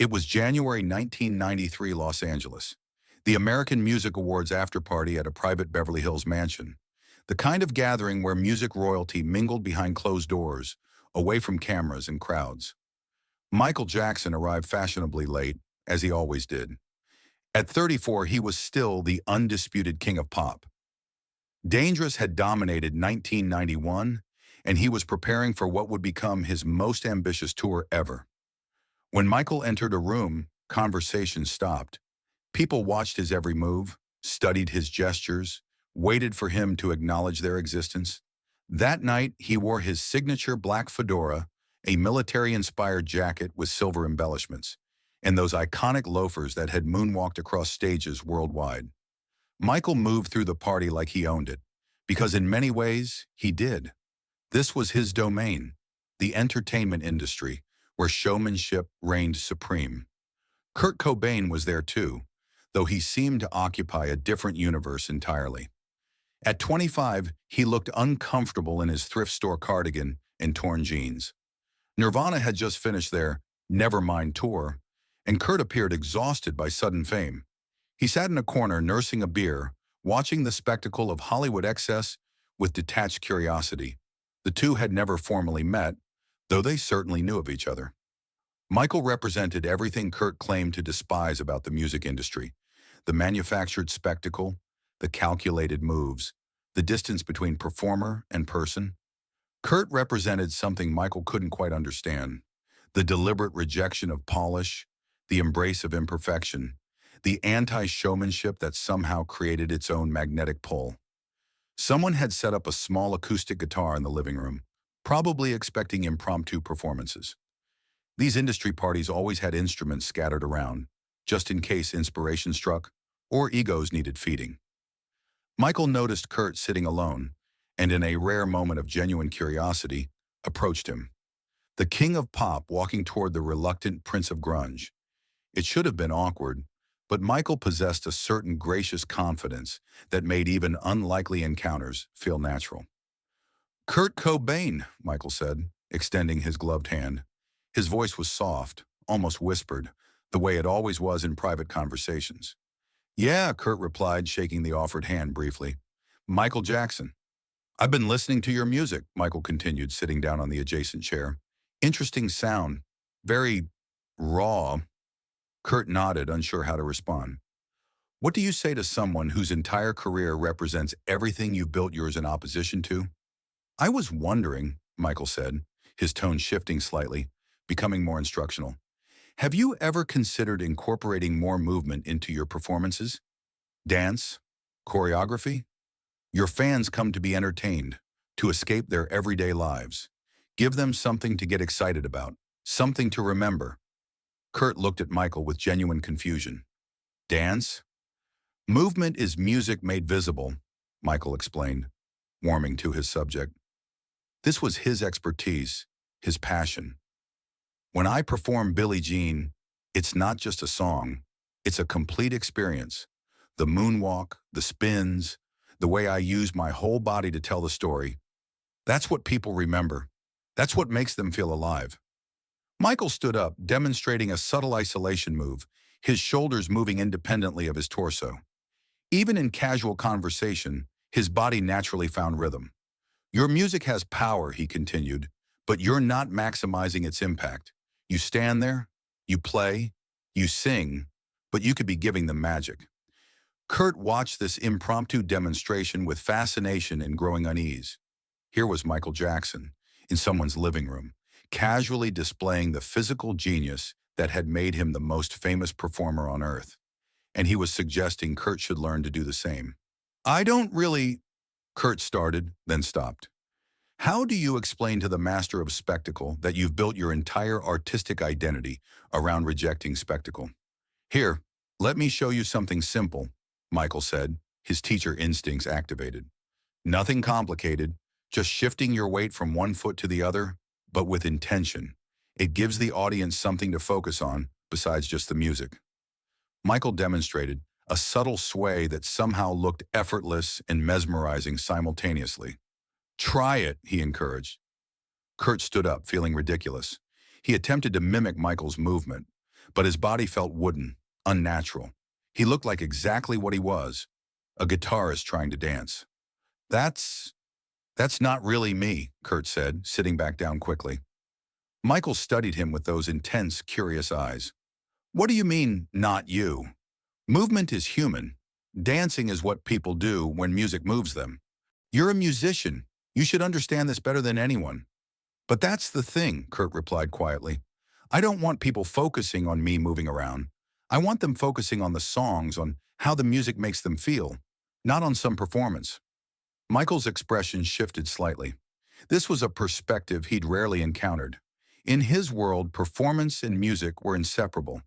It was January 1993, Los Angeles. The American Music Awards after-party at a private Beverly Hills mansion. The kind of gathering where music royalty mingled behind closed doors, away from cameras and crowds. Michael Jackson arrived fashionably late, as he always did. At 34, he was still the undisputed king of pop. Dangerous had dominated 1991, and he was preparing for what would become his most ambitious tour ever. When Michael entered a room, conversation stopped. People watched his every move, studied his gestures, waited for him to acknowledge their existence. That night, he wore his signature black fedora, a military-inspired jacket with silver embellishments, and those iconic loafers that had moonwalked across stages worldwide. Michael moved through the party like he owned it, because in many ways, he did. This was his domain, the entertainment industry, where showmanship reigned supreme. Kurt Cobain was there too, though he seemed to occupy a different universe entirely. At 25, he looked uncomfortable in his thrift store cardigan and torn jeans. Nirvana had just finished their Nevermind tour, and Kurt appeared exhausted by sudden fame. He sat in a corner nursing a beer, watching the spectacle of Hollywood excess with detached curiosity. The two had never formally met, though they certainly knew of each other. Michael represented everything Kurt claimed to despise about the music industry: the manufactured spectacle, the calculated moves, the distance between performer and person. Kurt represented something Michael couldn't quite understand: the deliberate rejection of polish, the embrace of imperfection, the anti-showmanship that somehow created its own magnetic pull. Someone had set up a small acoustic guitar in the living room, probably expecting impromptu performances. These industry parties always had instruments scattered around, just in case inspiration struck or egos needed feeding. Michael noticed Kurt sitting alone, and in a rare moment of genuine curiosity, approached him. The king of pop walking toward the reluctant prince of grunge. It should have been awkward, but Michael possessed a certain gracious confidence that made even unlikely encounters feel natural. "Kurt Cobain," Michael said, extending his gloved hand. His voice was soft, almost whispered, the way it always was in private conversations. "Yeah," Kurt replied, shaking the offered hand briefly. "Michael Jackson." "I've been listening to your music," Michael continued, sitting down on the adjacent chair. "Interesting sound. Very raw." Kurt nodded, unsure how to respond. "What do you say to someone whose entire career represents everything you built yours in opposition to?" "I was wondering," Michael said, his tone shifting slightly, becoming more instructional. "Have you ever considered incorporating more movement into your performances? Dance? Choreography? Your fans come to be entertained, to escape their everyday lives. Give them something to get excited about, something to remember." Kurt looked at Michael with genuine confusion. "Dance? Movement is music made visible," Michael explained, warming to his subject. This was his expertise, his passion. "When I perform Billie Jean, it's not just a song, it's a complete experience. The moonwalk, the spins, the way I use my whole body to tell the story. That's what people remember. That's what makes them feel alive." Michael stood up, demonstrating a subtle isolation move, his shoulders moving independently of his torso. Even in casual conversation, his body naturally found rhythm. "Your music has power," he continued, "but you're not maximizing its impact. You stand there, you play, you sing, but you could be giving them magic." Kurt watched this impromptu demonstration with fascination and growing unease. Here was Michael Jackson, in someone's living room, casually displaying the physical genius that had made him the most famous performer on earth. And he was suggesting Kurt should learn to do the same. "I don't really," Kurt started, then stopped. "How do you explain to the master of spectacle that you've built your entire artistic identity around rejecting spectacle?" "Here, let me show you something simple," Michael said, his teacher instincts activated. "Nothing complicated, just shifting your weight from one foot to the other, but with intention. It gives the audience something to focus on besides just the music." Michael demonstrated a subtle sway that somehow looked effortless and mesmerizing simultaneously. "Try it," he encouraged. Kurt stood up, feeling ridiculous. He attempted to mimic Michael's movement, but his body felt wooden, unnatural. He looked like exactly what he was, a guitarist trying to dance. That's, that's not really me, Kurt said, sitting back down quickly. Michael studied him with those intense, curious eyes. What do you mean, not you? Movement is human. Dancing is what people do when music moves them. You're a musician. You should understand this better than anyone. But that's the thing, Kurt replied quietly. I don't want people focusing on me moving around. I want them focusing on the songs, on how the music makes them feel, not on some performance. Michael's expression shifted slightly. This was a perspective he'd rarely encountered. In his world, performance and music were inseparable.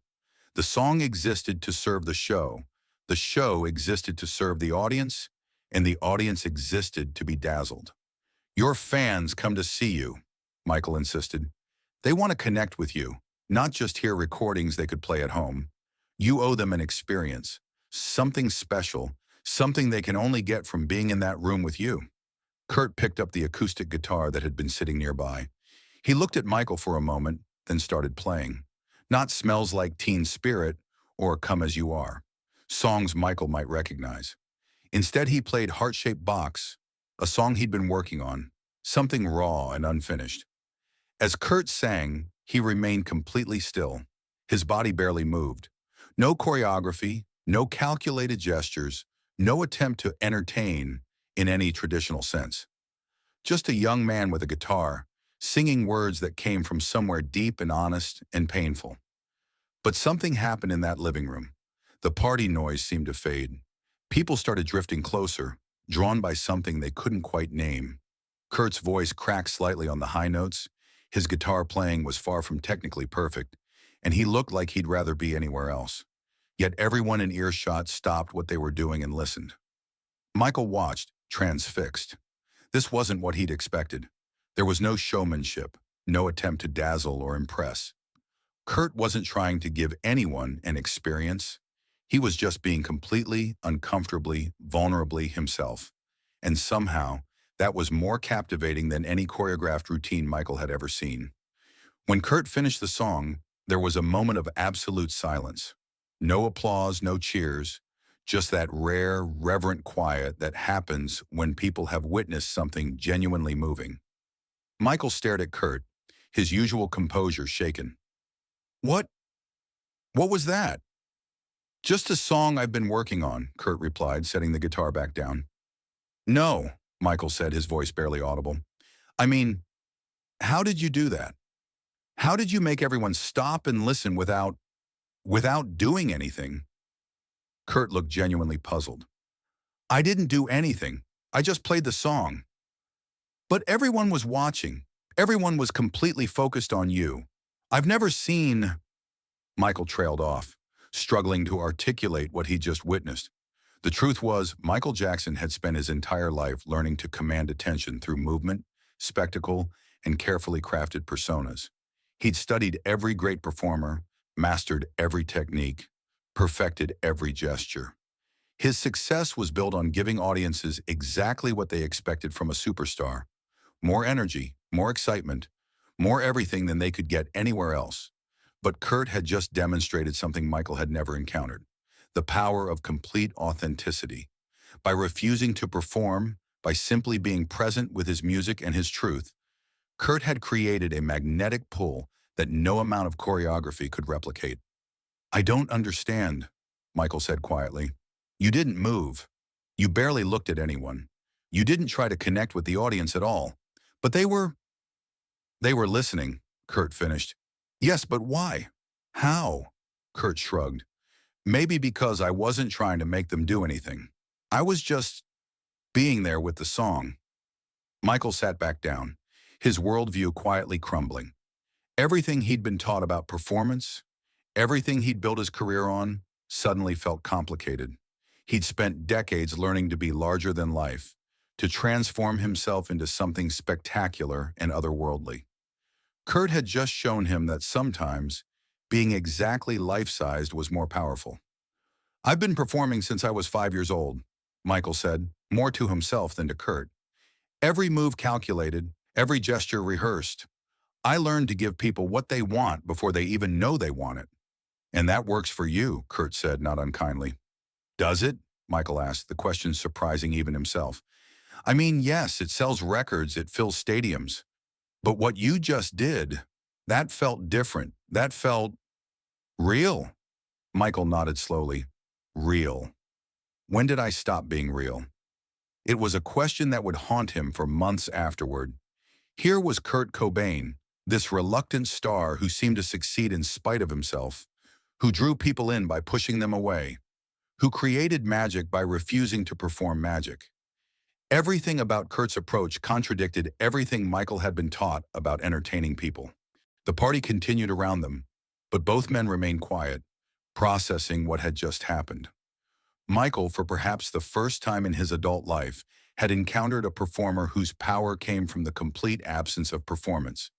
The song existed to serve the show existed to serve the audience, and the audience existed to be dazzled. Your fans come to see you, Michael insisted. They want to connect with you, not just hear recordings they could play at home. You owe them an experience, something special, something they can only get from being in that room with you. Kurt picked up the acoustic guitar that had been sitting nearby. He looked at Michael for a moment, then started playing. Not Smells Like Teen Spirit or Come As You Are, songs Michael might recognize. Instead, he played Heart-Shaped Box, a song he'd been working on, something raw and unfinished. As Kurt sang, he remained completely still. His body barely moved. No choreography, no calculated gestures, no attempt to entertain in any traditional sense. Just a young man with a guitar, singing words that came from somewhere deep and honest and painful. But something happened in that living room. The party noise seemed to fade. People started drifting closer, drawn by something they couldn't quite name. Kurt's voice cracked slightly on the high notes. His guitar playing was far from technically perfect, and he looked like he'd rather be anywhere else. Yet everyone in earshot stopped what they were doing and listened. Michael watched, transfixed. This wasn't what he'd expected. There was no showmanship, no attempt to dazzle or impress. Kurt wasn't trying to give anyone an experience. He was just being completely, uncomfortably, vulnerably himself. And somehow, that was more captivating than any choreographed routine Michael had ever seen. When Kurt finished the song, there was a moment of absolute silence. No applause, no cheers, just that rare, reverent quiet that happens when people have witnessed something genuinely moving. Michael stared at Kurt, his usual composure shaken. What? What was that? Just a song I've been working on, Kurt replied, setting the guitar back down. No, Michael said, his voice barely audible. I mean, how did you do that? How did you make everyone stop and listen without doing anything? Kurt looked genuinely puzzled. I didn't do anything. I just played the song. But everyone was watching. Everyone was completely focused on you. I've never seen... Michael trailed off, struggling to articulate what he just witnessed. The truth was, Michael Jackson had spent his entire life learning to command attention through movement, spectacle, and carefully crafted personas. He'd studied every great performer, mastered every technique, perfected every gesture. His success was built on giving audiences exactly what they expected from a superstar. More energy, more excitement, more everything than they could get anywhere else. But Kurt had just demonstrated something Michael had never encountered: the power of complete authenticity. By refusing to perform, by simply being present with his music and his truth, Kurt had created a magnetic pull that no amount of choreography could replicate. I don't understand, Michael said quietly. You didn't move. You barely looked at anyone. You didn't try to connect with the audience at all. But they were listening, Kurt finished. Yes, but why? How? Kurt shrugged. Maybe because I wasn't trying to make them do anything. I was just being there with the song. Michael sat back down, his worldview quietly crumbling. Everything he'd been taught about performance, everything he'd built his career on, suddenly felt complicated. He'd spent decades learning to be larger than life, to transform himself into something spectacular and otherworldly. Kurt had just shown him that sometimes being exactly life-sized was more powerful. I've been performing since I was 5 years old, Michael said, more to himself than to Kurt. Every move calculated, every gesture rehearsed. I learned to give people what they want before they even know they want it. And that works for you, Kurt said, not unkindly. Does it? Michael asked, the question surprising even himself. I mean, yes, it sells records, it fills stadiums. But what you just did, that felt different. That felt real. Michael nodded slowly. Real. When did I stop being real? It was a question that would haunt him for months afterward. Here was Kurt Cobain, this reluctant star who seemed to succeed in spite of himself, who drew people in by pushing them away, who created magic by refusing to perform magic. Everything about Kurt's approach contradicted everything Michael had been taught about entertaining people. The party continued around them, but both men remained quiet, processing what had just happened. Michael, for perhaps the first time in his adult life, had encountered a performer whose power came from the complete absence of performance.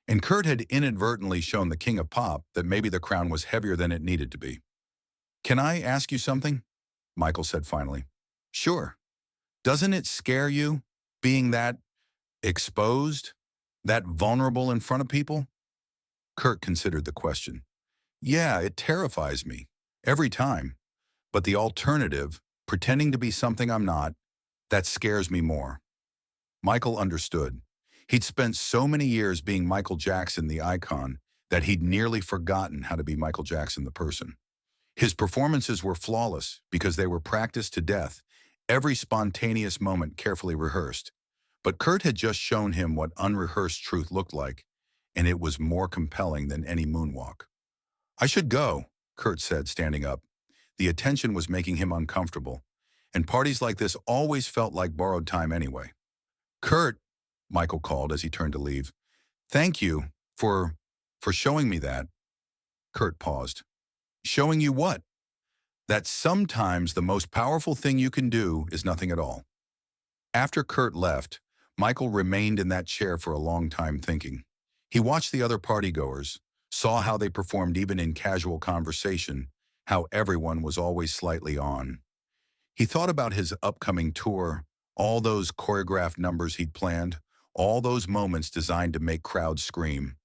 And Kurt had inadvertently shown the king of pop that maybe the crown was heavier than it needed to be. "Can I ask you something?" Michael said finally. "Sure. Doesn't it scare you, being that exposed, that vulnerable in front of people?" Kurt considered the question. "Yeah, it terrifies me. Every time. But the alternative, pretending to be something I'm not, that scares me more." Michael understood. He'd spent so many years being Michael Jackson, the icon, that he'd nearly forgotten how to be Michael Jackson, the person. His performances were flawless because they were practiced to death, every spontaneous moment carefully rehearsed. But Kurt had just shown him what unrehearsed truth looked like, and it was more compelling than any moonwalk. "I should go," Kurt said, standing up. The attention was making him uncomfortable, and parties like this always felt like borrowed time anyway. "Kurt," Michael called as he turned to leave. "Thank you for showing me that." Kurt paused. "Showing you what?" "That sometimes the most powerful thing you can do is nothing at all." After Kurt left, Michael remained in that chair for a long time thinking. He watched the other partygoers, saw how they performed even in casual conversation, how everyone was always slightly on. He thought about his upcoming tour, all those choreographed numbers he'd planned, all those moments designed to make crowds scream.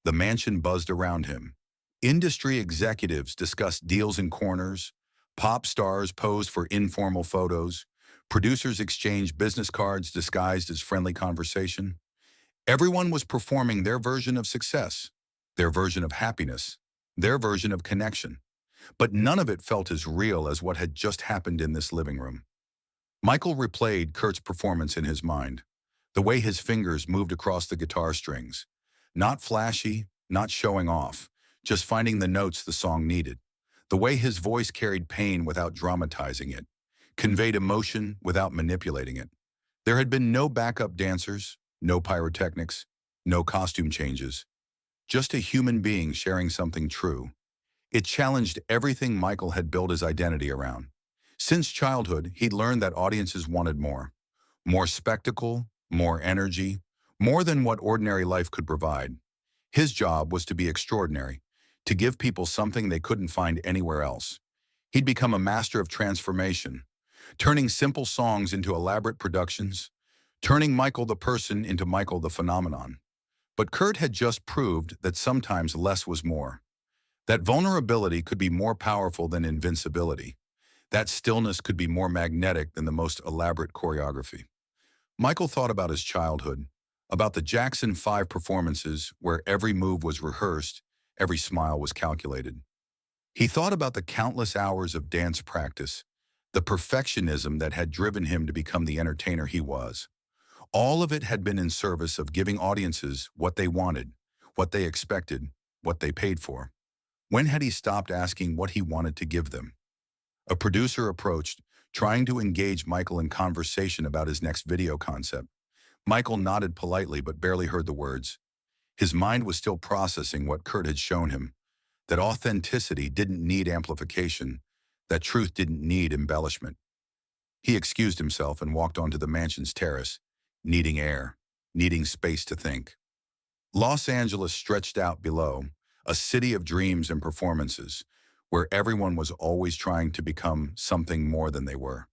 The mansion buzzed around him. Industry executives discussed deals in corners, pop stars posed for informal photos, producers exchanged business cards disguised as friendly conversation. Everyone was performing their version of success, their version of happiness, their version of connection. But none of it felt as real as what had just happened in this living room. Michael replayed Kurt's performance in his mind, the way his fingers moved across the guitar strings. Not flashy, not showing off, just finding the notes the song needed. The way his voice carried pain without dramatizing it, conveyed emotion without manipulating it. There had been no backup dancers, no pyrotechnics, no costume changes. Just a human being sharing something true. It challenged everything Michael had built his identity around. Since childhood, he'd learned that audiences wanted more. More spectacle, more energy, more than what ordinary life could provide. His job was to be extraordinary, to give people something they couldn't find anywhere else. He'd become a master of transformation, turning simple songs into elaborate productions, turning Michael the person into Michael the phenomenon. But Kurt had just proved that sometimes less was more. That vulnerability could be more powerful than invincibility. That stillness could be more magnetic than the most elaborate choreography. Michael thought about his childhood, about the Jackson 5 performances where every move was rehearsed, every smile was calculated. He thought about the countless hours of dance practice, the perfectionism that had driven him to become the entertainer he was. All of it had been in service of giving audiences what they wanted, what they expected, what they paid for. When had he stopped asking what he wanted to give them? A producer approached, trying to engage Michael in conversation about his next video concept. Michael nodded politely but barely heard the words. His mind was still processing what Kurt had shown him, that authenticity didn't need amplification, that truth didn't need embellishment. He excused himself and walked onto the mansion's terrace, needing air, needing space to think. Los Angeles stretched out below, a city of dreams and performances, where everyone was always trying to become something more than they were.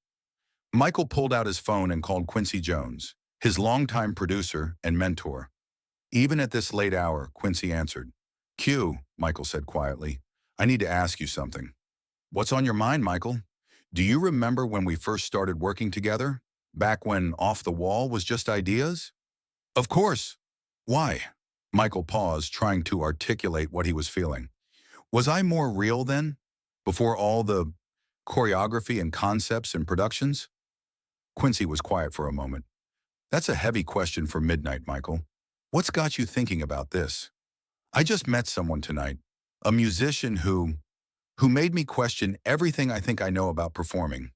Michael pulled out his phone and called Quincy Jones, his longtime producer and mentor. Even at this late hour, Quincy answered. "Q," Michael said quietly, I need to ask you something. What's on your mind, Michael? Do you remember when we first started working together? Back when Off the Wall was just ideas? Of course. Why? Michael paused, trying to articulate what he was feeling. Was I more real then? Before all the choreography and concepts and productions? Quincy was quiet for a moment. That's a heavy question for midnight, Michael. What's got you thinking about this? I just met someone tonight, a musician who made me question everything I think I know about performing.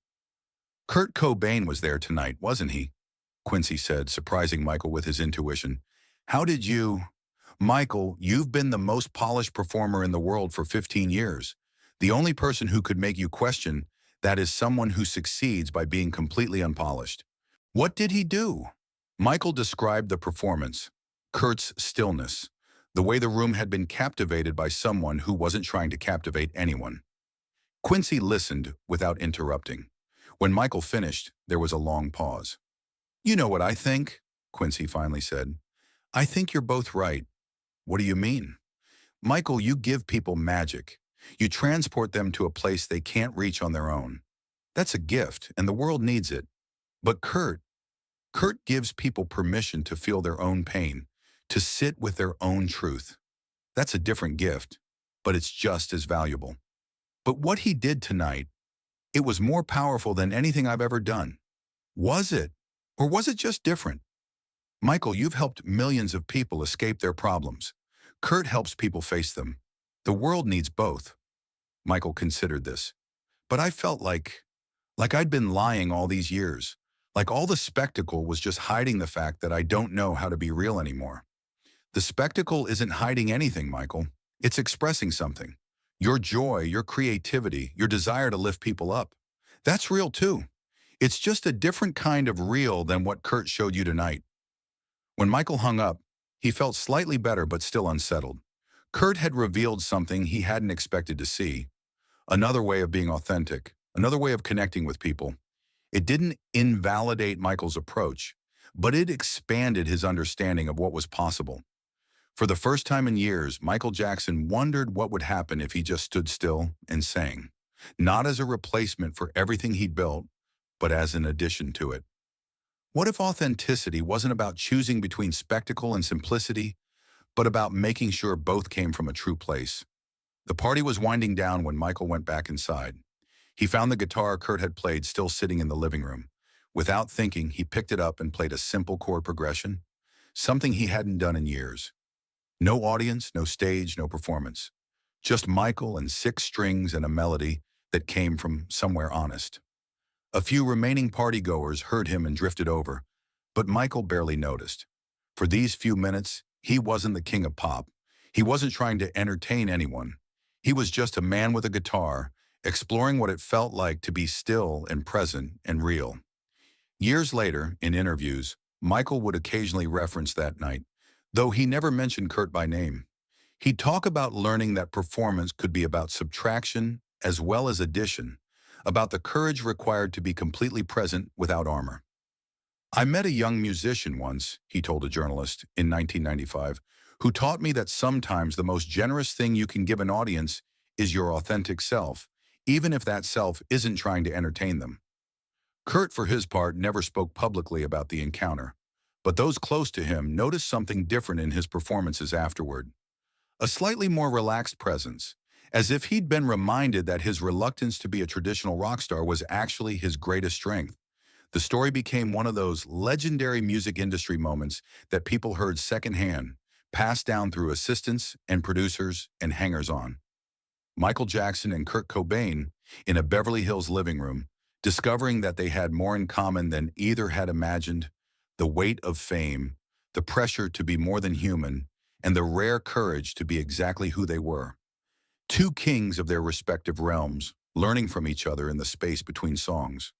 Kurt Cobain was there tonight, wasn't he? Quincy said, surprising Michael with his intuition. How did you... Michael, you've been the most polished performer in the world for 15 years. The only person who could make you question that is someone who succeeds by being completely unpolished. What did he do? Michael described the performance, Kurt's stillness, the way the room had been captivated by someone who wasn't trying to captivate anyone. Quincy listened without interrupting. When Michael finished, there was a long pause. You know what I think, Quincy finally said. I think you're both right. What do you mean? Michael, you give people magic. You transport them to a place they can't reach on their own. That's a gift, and the world needs it. But Kurt gives people permission to feel their own pain, to sit with their own truth. That's a different gift, but it's just as valuable. But what he did tonight, it was more powerful than anything I've ever done. Was it? Or was it just different? Michael, you've helped millions of people escape their problems. Kurt helps people face them. The world needs both. Michael considered this. But I felt like I'd been lying all these years. Like all the spectacle was just hiding the fact that I don't know how to be real anymore. The spectacle isn't hiding anything, Michael. It's expressing something. Your joy, your creativity, your desire to lift people up. That's real too. It's just a different kind of real than what Kurt showed you tonight. When Michael hung up, he felt slightly better but still unsettled. Kurt had revealed something he hadn't expected to see. Another way of being authentic, another way of connecting with people. It didn't invalidate Michael's approach, but it expanded his understanding of what was possible. For the first time in years, Michael Jackson wondered what would happen if he just stood still and sang, not as a replacement for everything he'd built, but as an addition to it. What if authenticity wasn't about choosing between spectacle and simplicity, but about making sure both came from a true place? The party was winding down when Michael went back inside. He found the guitar Kurt had played still sitting in the living room. Without thinking, he picked it up and played a simple chord progression, something he hadn't done in years. No audience, no stage, no performance. Just Michael and 6 strings and a melody that came from somewhere honest. A few remaining partygoers heard him and drifted over, but Michael barely noticed. For these few minutes, he wasn't the king of pop. He wasn't trying to entertain anyone. He was just a man with a guitar, exploring what it felt like to be still and present and real. Years later, in interviews, Michael would occasionally reference that night, though he never mentioned Kurt by name. He'd talk about learning that performance could be about subtraction as well as addition, about the courage required to be completely present without armor. I met a young musician once, he told a journalist, in 1995, who taught me that sometimes the most generous thing you can give an audience is your authentic self, even if that self isn't trying to entertain them. Kurt, for his part, never spoke publicly about the encounter, but those close to him noticed something different in his performances afterward. A slightly more relaxed presence, as if he'd been reminded that his reluctance to be a traditional rock star was actually his greatest strength. The story became one of those legendary music industry moments that people heard secondhand, passed down through assistants and producers and hangers-on. Michael Jackson and Kurt Cobain, in a Beverly Hills living room, discovering that they had more in common than either had imagined: the weight of fame, the pressure to be more than human, and the rare courage to be exactly who they were. 2 kings of their respective realms, learning from each other in the space between songs.